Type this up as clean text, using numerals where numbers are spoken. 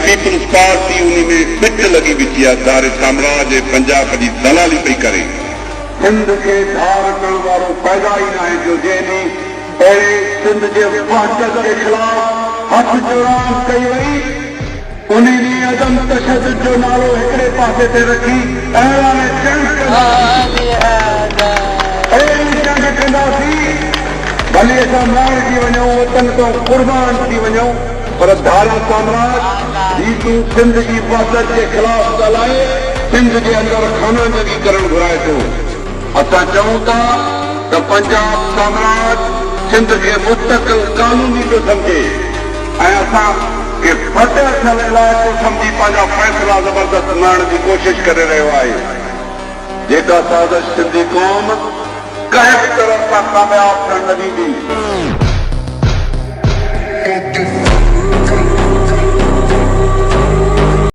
Peoples party उन में पिट लगी बीठी आहे धारे साम्राज्य पंजाब जी दलाली पई करे। सिंध के धार करण वारो पैदा ही ना है जो जैनी अड़े सिंध के वहदत के खिलाफ हथ जोड़ान कई वई उन्हें अदम तशद्दुद जो नालो हिकड़े पासे ते रखी ऐलान जंग कंदासीं भले असां मार थी वञूं वतन तो कुर्बान थी वञूं पर धारा साम्राज्य ही तू सिंध की वहदत के खिलाफ ॻाल्हाए सिंध के अंदर खाना जगी करण घुराए थो। असां चऊं था त पंजाब साम्राज्य सिंध खे मुस्तक़िल कानूनी थो सम्झे ऐं असां के फतेह थियल इलाइक़ो सम्झी पंहिंजा फ़ैसिला ज़बरदस्त खणण जी कोशिश करे रहियो आहे। जेका साज़िश सिंधी क़ौम कंहिं बि तरह सां कामयाब थियण न ॾींदी।